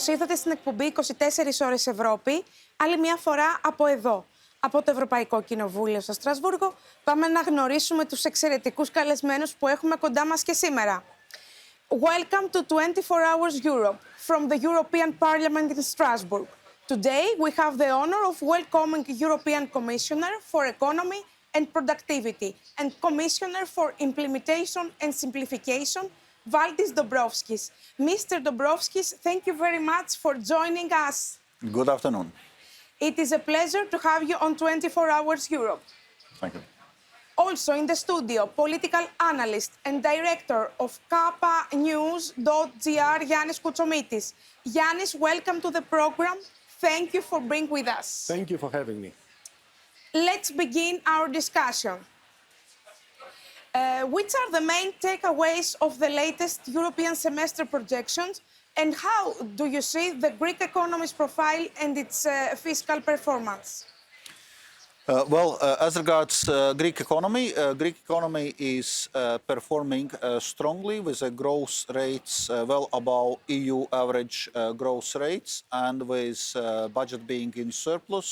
Καλώς ήρθατε στην εκπομπή 24 ώρες Ευρώπη, άλλη μια φορά από εδώ, από το Ευρωπαϊκό Κοινοβούλιο στο Στρασβούργο. Πάμε να γνωρίσουμε τους εξαιρετικούς καλεσμένους που έχουμε κοντά μας και σήμερα. Welcome to 24 Hours Europe from the European Parliament in Strasbourg. Today we have the honor of welcoming European Commissioner for Economy and Productivity and Commissioner for Implementation and Simplification, Valdis Dombrovskis. Mr. Dombrovskis, thank you very much for joining us. Good afternoon. It is a pleasure to have you on 24 Hours Europe. Thank you. Also in the studio, political analyst and director of KapaNews.gr, Yannis Koutsomitis. Yannis, welcome to the program. Thank you for being with us. Thank you for having me. Let's begin our discussion. Which are the main takeaways of the latest European semester projections, and how do you see the Greek economy's profile and its fiscal performance? As regards Greek economy is performing strongly with growth rates well above EU average growth rates and with budget being in surplus.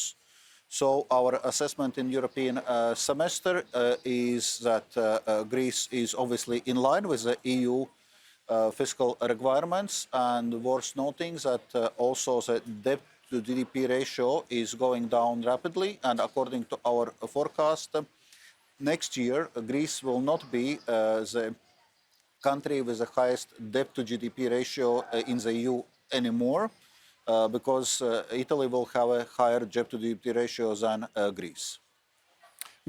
So our assessment in European semester is that Greece is obviously in line with the EU fiscal requirements, and worth noting that also the debt to GDP ratio is going down rapidly, and according to our forecast, next year Greece will not be the country with the highest debt to GDP ratio in the EU anymore, because Italy will have a higher debt to GDP ratio than Greece.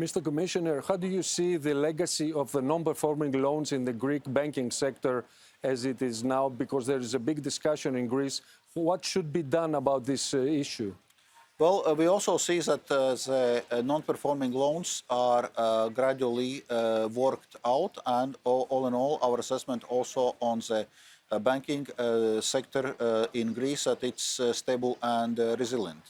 Mr. Commissioner, how do you see the legacy of the non-performing loans in the Greek banking sector as it is now? Because there is a big discussion in Greece. What should be done about this issue? Well, we also see that the non-performing loans are gradually worked out, and all in all, our assessment also on the banking sector in Greece that it's stable and resilient.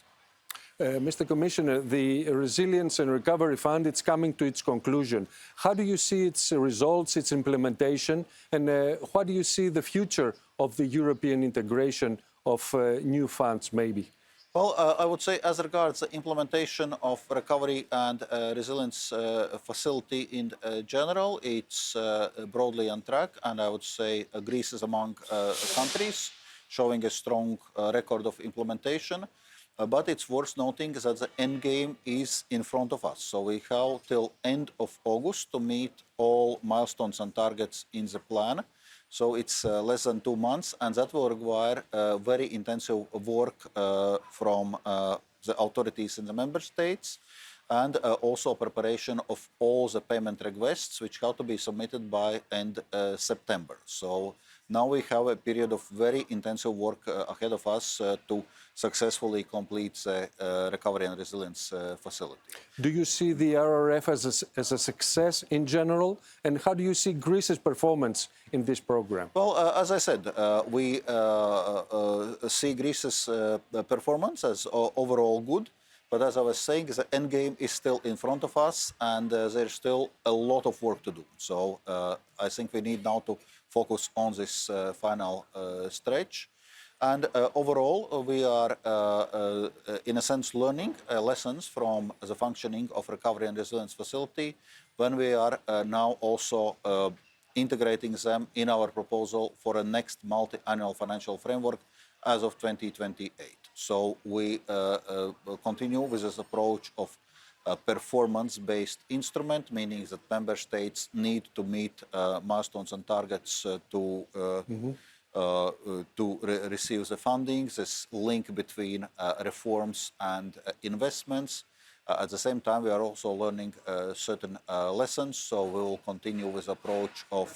Mr. Commissioner, the Resilience and Recovery Fund, it's coming to its conclusion. How do you see its results, its implementation, and how do you see the future of the European integration of new funds, maybe? Well, I would say as regards the implementation of recovery and resilience facility in general, it's broadly on track, and I would say Greece is among countries showing a strong record of implementation. But it's worth noting that the end game is in front of us. So we have till end of August to meet all milestones and targets in the plan. So it's less than 2 months, and that will require very intensive work from the authorities in the member states, and also preparation of all the payment requests, which have to be submitted by end September. So now we have a period of very intensive work ahead of us to successfully complete the recovery and resilience facility. Do you see the RRF as a success in general? And how do you see Greece's performance in this program? Well, as I said, we see Greece's performance as overall good. But as I was saying, the end game is still in front of us, and there's still a lot of work to do. So I think we need now to focus on this final stretch. And overall, we are, in a sense, learning lessons from the functioning of Recovery and Resilience Facility when we are now also integrating them in our proposal for a next multi-annual financial framework as of 2028. So we continue with this approach of a performance-based instrument, meaning that member states need to meet milestones and targets to receive the funding, this link between reforms and investments. At the same time, we are also learning certain lessons, so we will continue with the approach of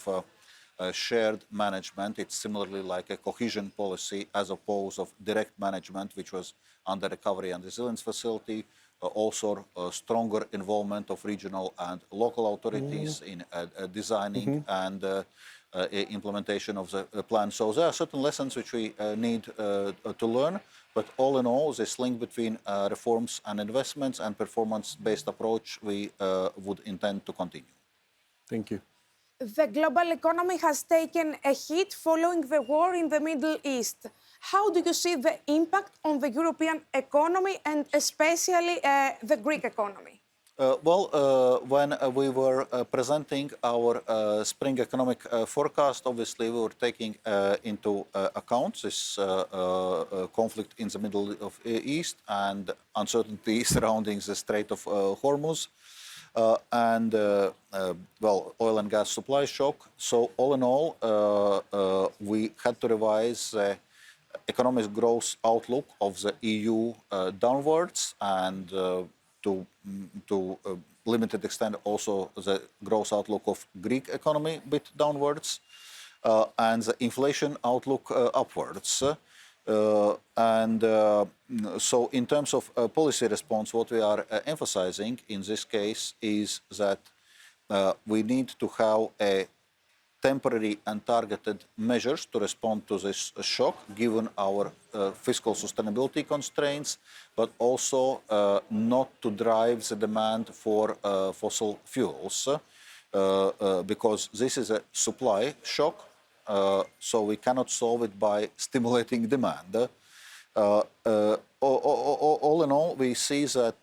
shared management. It's similarly like a cohesion policy as opposed of direct management, which was under Recovery and Resilience Facility. Also stronger involvement of regional and local authorities in designing and implementation of the plan. So there are certain lessons which we need to learn, but all in all, this link between reforms and investments and performance-based approach we would intend to continue. Thank you. The global economy has taken a hit following the war in the Middle East. How do you see the impact on the European economy and especially the Greek economy? When we were presenting our spring economic forecast, obviously we were taking into account this conflict in the Middle East and uncertainty surrounding the Strait of Hormuz and oil and gas supply shock. So all in all, we had to revise the economic growth outlook of the EU downwards and to a limited extent also the growth outlook of Greek economy a bit downwards and the inflation outlook upwards. So in terms of policy response, what we are emphasizing in this case is that we need to have a temporary and targeted measures to respond to this shock, given our fiscal sustainability constraints, but also not to drive the demand for fossil fuels, because this is a supply shock, so we cannot solve it by stimulating demand. All in all, we see that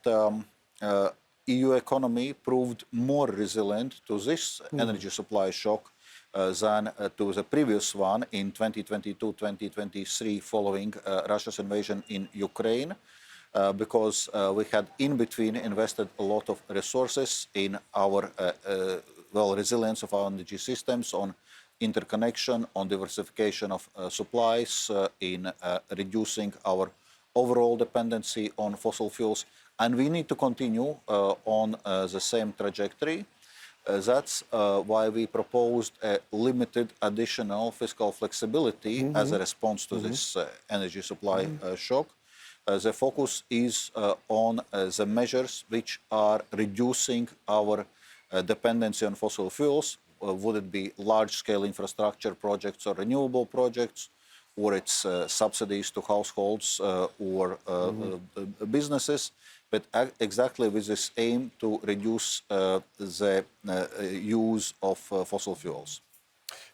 EU economy proved more resilient to this energy supply shock than to the previous one in 2022-2023 following Russia's invasion in Ukraine, because we had in between invested a lot of resources in our resilience of our energy systems, on interconnection, on diversification of supplies, in reducing our overall dependency on fossil fuels. And we need to continue on the same trajectory. That's why we proposed a limited additional fiscal flexibility as a response to this energy supply shock. The focus is on the measures which are reducing our dependency on fossil fuels. Would it be large-scale infrastructure projects or renewable projects, or it's subsidies to households or businesses, but exactly with this aim to reduce the use of fossil fuels.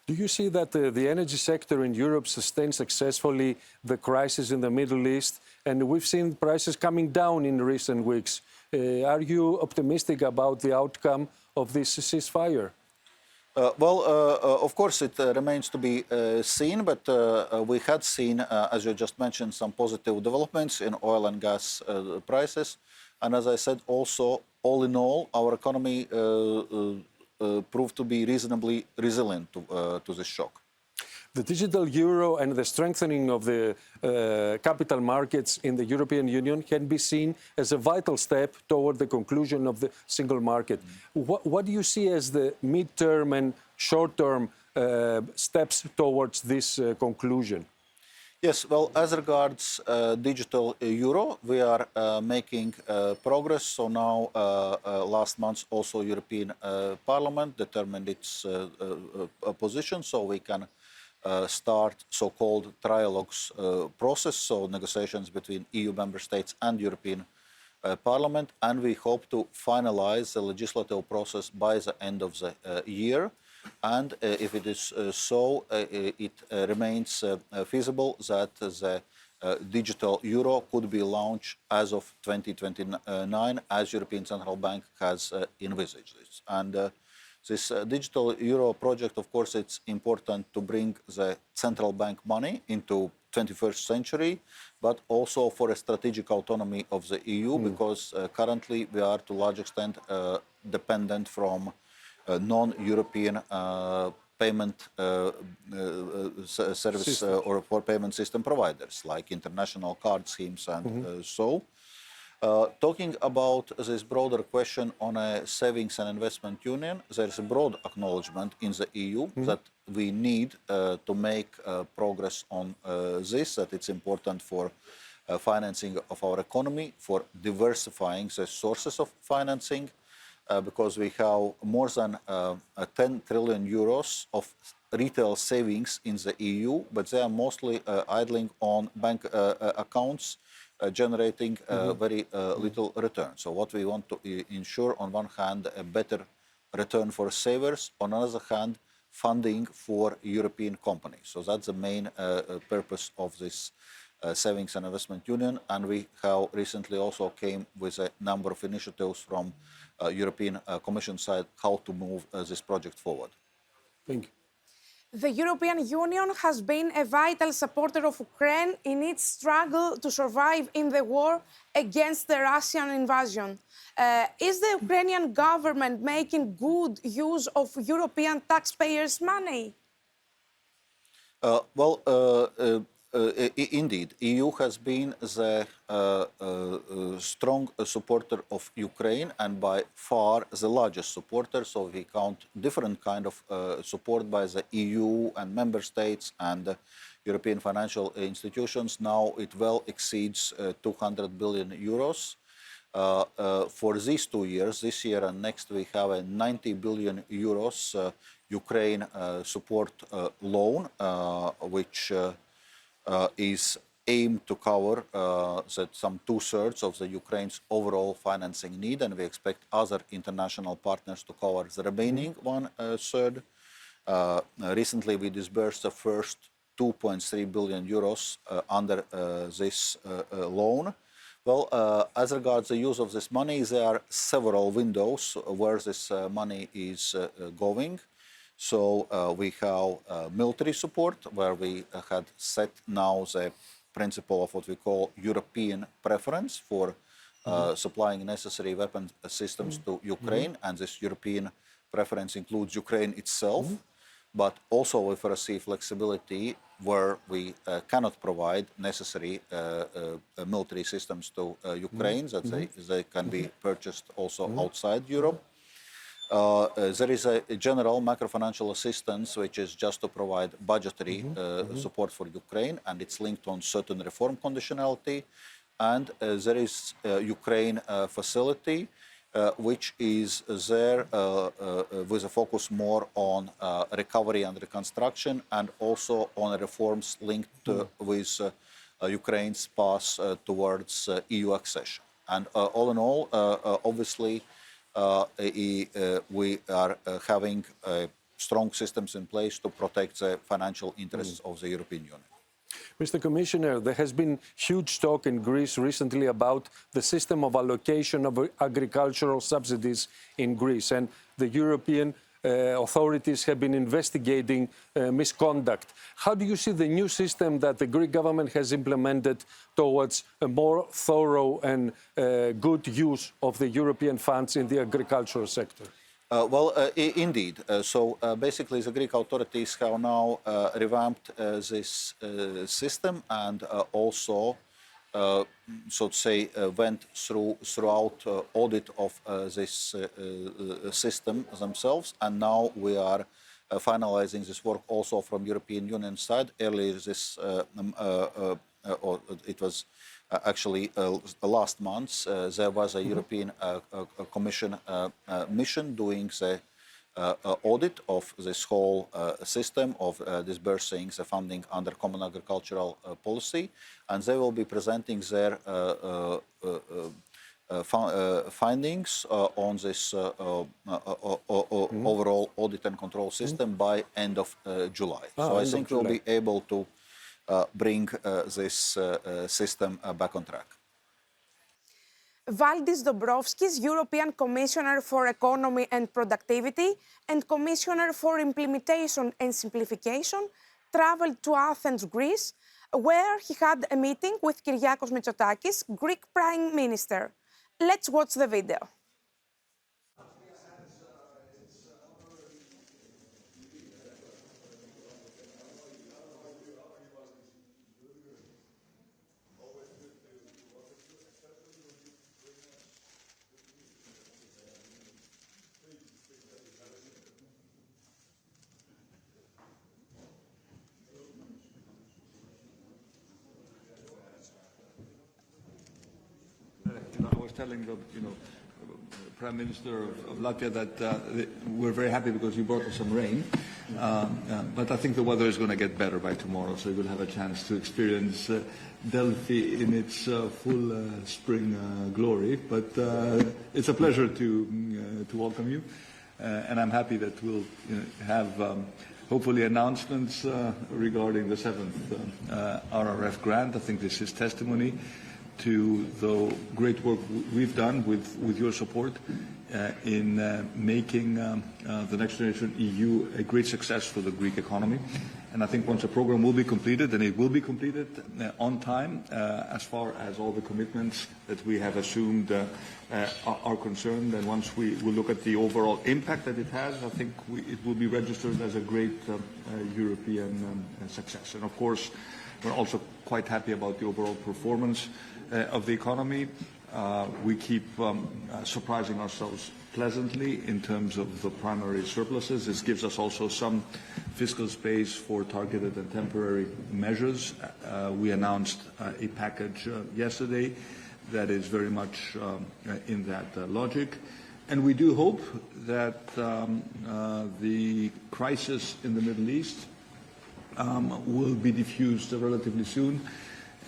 Do you see that the energy sector in Europe sustained successfully the crisis in the Middle East? And we've seen prices coming down in recent weeks. Are you optimistic about the outcome of this ceasefire? Of course, it remains to be seen, but we had seen, as you just mentioned, some positive developments in oil and gas prices. And as I said, also, all in all, our economy proved to be reasonably resilient to this shock. The digital euro and the strengthening of the capital markets in the European Union can be seen as a vital step toward the conclusion of the single market. What do you see as the mid-term and short-term steps towards this conclusion? Yes, well, as regards digital euro, we are making progress. So now, last month, also European Parliament determined its position, so we can start so-called trialogues process, so negotiations between EU member states and European Parliament, and we hope to finalize the legislative process by the end of the year. And if it is so, it remains feasible that the digital euro could be launched as of 2029, as European Central Bank has envisaged it. And this digital euro project, of course, it's important to bring the central bank money into 21st century, but also for a strategic autonomy of the EU, because currently we are to a large extent dependent from non-European payment service or for payment system providers, like international card schemes and so. Talking about this broader question on a savings and investment union, there is a broad acknowledgement in the EU that we need to make progress on this, that it's important for financing of our economy, for diversifying the sources of financing, because we have more than 10 trillion euros of retail savings in the EU, but they are mostly idling on bank accounts, generating very little return. So what we want to ensure, on one hand, a better return for savers, on the other hand, funding for European companies. So that's the main purpose of this Savings and Investment Union, and we have recently also came with a number of initiatives from European Commission side how to move this project forward. Thank you. The European Union has been a vital supporter of Ukraine in its struggle to survive in the war against the Russian invasion. Is the Ukrainian government making good use of European taxpayers' money? Indeed, EU has been the strong supporter of Ukraine and by far the largest supporter. So we count different kind of support by the EU and member states and European financial institutions. Now it well exceeds 200 billion euros. For these 2 years, this year and next, we have a 90 billion euros Ukraine support loan, which is aimed to cover some 2/3 of the Ukraine's overall financing need, and we expect other international partners to cover the remaining 1/3. Recently, we disbursed the first 2.3 billion euros under this loan. Well, as regards the use of this money, there are several windows where this money is going. So we have military support, where we had set now the principle of what we call European preference for supplying necessary weapon systems to Ukraine. And this European preference includes Ukraine itself, but also we foresee flexibility where we cannot provide necessary military systems to Ukraine, that they can be purchased also outside Europe. There is a general macrofinancial assistance, which is just to provide budgetary support for Ukraine, and it's linked on certain reform conditionality. And there is a Ukraine facility, which is there with a focus more on recovery and reconstruction, and also on reforms linked with Ukraine's path towards EU accession. And all in all, obviously, we are having strong systems in place to protect the financial interests of the European Union. Mr. Commissioner, there has been huge talk in Greece recently about the system of allocation of agricultural subsidies in Greece, and the European authorities have been investigating misconduct. How do you see the new system that the Greek government has implemented towards a more thorough and good use of the European funds in the agricultural sector? Indeed. So basically, the Greek authorities have now revamped this system and also, so to say, went throughout audit of this system themselves. And now we are finalizing this work also from European Union side. Earlier it was actually last month, there was a European Commission mission doing the audit of this whole system of disbursing the funding under common agricultural policy, and they will be presenting their findings on this overall audit and control system by end of July. So I think we'll be able to bring this system back on track. Valdis Dombrovskis, European Commissioner for Economy and Productivity and Commissioner for Implementation and Simplification, traveled to Athens, Greece, where he had a meeting with Kyriakos Mitsotakis, Greek Prime Minister. Let's watch the video. I was telling the Prime Minister of Latvia that we're very happy because you brought us some rain, but I think the weather is going to get better by tomorrow, so you'll have a chance to experience Delphi in its full spring glory. But it's a pleasure to welcome you. and I'm happy that we'll have hopefully announcements regarding the 7th RRF grant. I think this is testimony to the great work we've done with your support in making the Next Generation EU a great success for the Greek economy. And I think once the program will be completed, and it will be completed on time, as far as all the commitments that we have assumed are concerned, and once we look at the overall impact that it has, I think it will be registered as a great European success. And of course, we're also quite happy about the overall performance of the economy. We keep surprising ourselves pleasantly in terms of the primary surpluses. This gives us also some fiscal space for targeted and temporary measures. We announced a package yesterday that is very much in that logic. And we do hope that the crisis in the Middle East will be diffused relatively soon,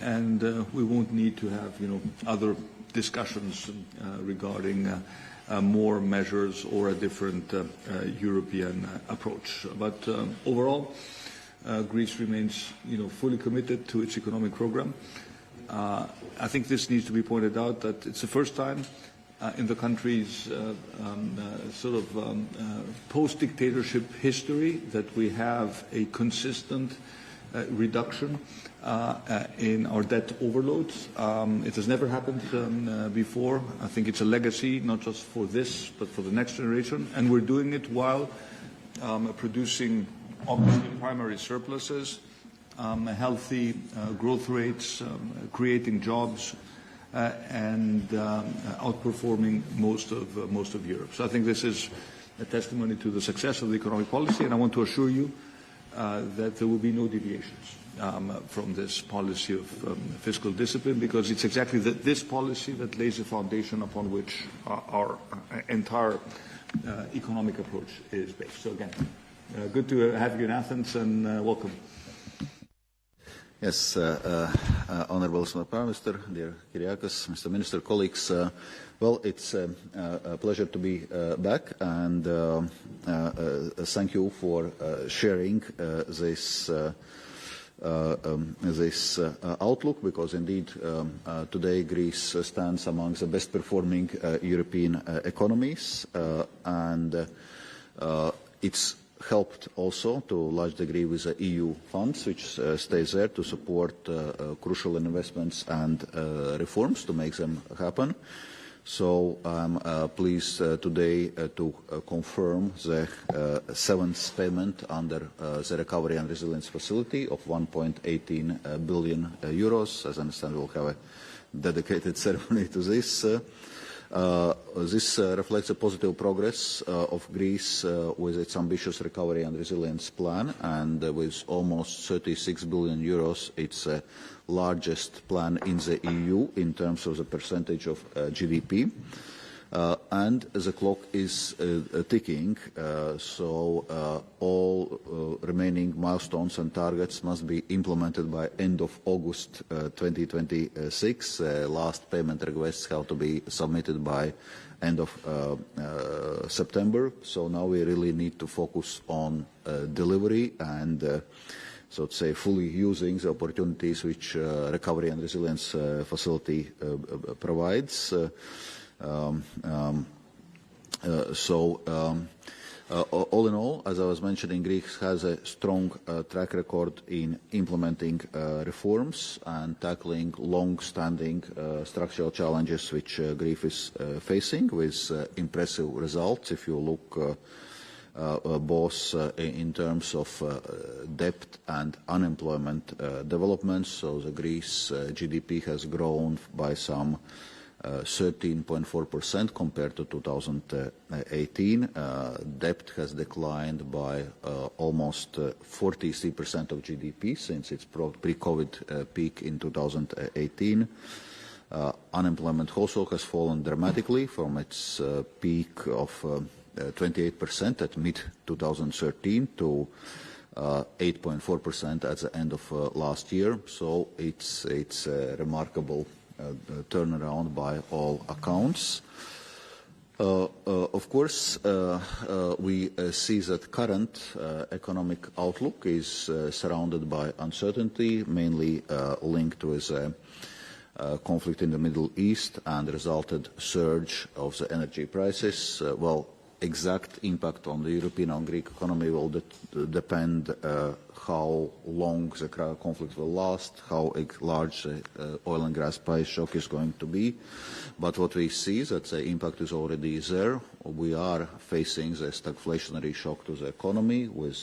and we won't need to have other discussions regarding more measures or a different European approach. But overall, Greece remains fully committed to its economic program. I think this needs to be pointed out that it's the first time in the country's post-dictatorship history that we have a consistent reduction in our debt overloads. It has never happened before. I think it's a legacy, not just for this, but for the next generation. And we're doing it while producing obviously primary surpluses, healthy growth rates, creating jobs, and outperforming most of Europe. So I think this is a testimony to the success of the economic policy, and I want to assure you that there will be no deviations from this policy of fiscal discipline, because it's exactly this policy that lays the foundation upon which our entire economic approach is based. So again, good to have you in Athens, and welcome. Yes, Honourable Prime Minister, dear Kyriakos, Mr. Minister, colleagues. Well, it's a pleasure to be back, and thank you for sharing this outlook, because indeed today Greece stands among the best performing European economies, and it's helped also to a large degree with the EU funds, which stays there to support crucial investments and reforms to make them happen. So I'm pleased today to confirm the 7th payment under the Recovery and Resilience Facility of 1.18 billion euros. As I understand, we'll have a dedicated ceremony to this. This reflects a positive progress of Greece with its ambitious recovery and resilience plan, and with almost 36 billion euros, it's the largest plan in the EU in terms of the percentage of GDP. And the clock is ticking, so all remaining milestones and targets must be implemented by end of August 2026. Last payment requests have to be submitted by end of September. So now we really need to focus on delivery and so to say fully using the opportunities which Recovery and Resilience Facility provides. All in all, as I was mentioning, Greece has a strong track record in implementing reforms and tackling long-standing structural challenges which Greece is facing, with impressive results. If you look both in terms of debt and unemployment developments, so the Greece GDP has grown by some 13.4% compared to 2018. Debt has declined by almost 43% of GDP since its pre-COVID peak in 2018. Unemployment also has fallen dramatically from its peak of 28% at mid-2013 to 8.4% at the end of last year. So it's a remarkable turnaround by all accounts. Of course, we see that current economic outlook is surrounded by uncertainty, mainly linked with conflict in the Middle East and resulted surge of the energy prices. Exact impact on the European and Greek economy will depend how long the conflict will last, how large the oil and gas price shock is going to be. But what we see is that the impact is already there. We are facing the stagflationary shock to the economy with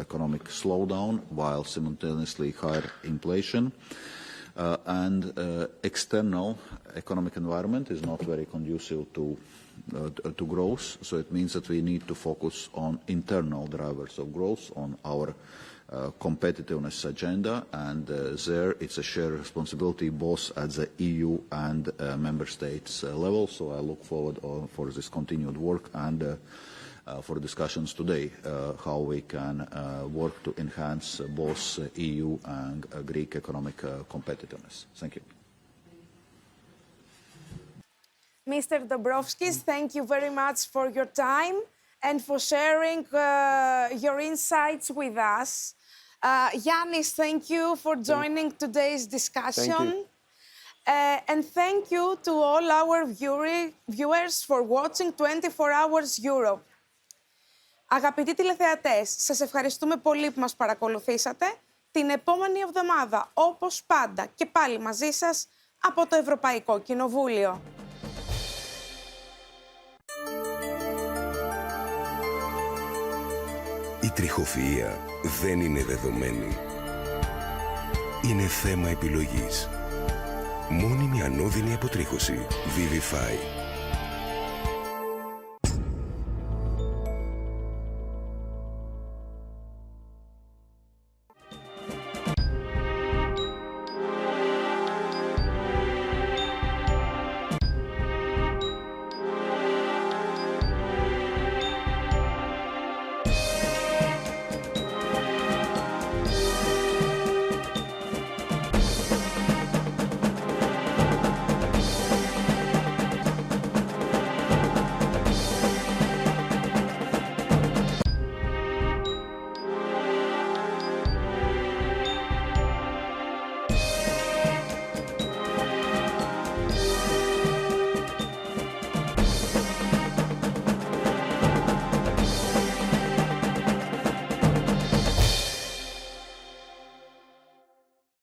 economic slowdown while simultaneously higher inflation. And external economic environment is not very conducive to growth, so it means that we need to focus on internal drivers of growth, on our competitiveness agenda, and there it's a shared responsibility both at the EU and member states level. So I look forward for this continued work and for discussions today how we can work to enhance both EU and Greek economic competitiveness. Thank you. Mr. Dombrovskis, thank you very much for your time and for sharing your insights with us. Yannis, thank you for joining today's discussion. Thank you. And thank you to all our viewers for watching 24 Hours Europe. Αγαπητοί τηλεθεατές, σας ευχαριστούμε πολύ που μας παρακολουθήσατε. Την επόμενη εβδομάδα, όπως πάντα, και πάλι μαζί σας από το Ευρωπαϊκό Κοινοβούλιο. Η τριχοφυΐα δεν είναι δεδομένη. Είναι θέμα επιλογής. Μόνιμη ανώδυνη αποτρίχωση. Vivify.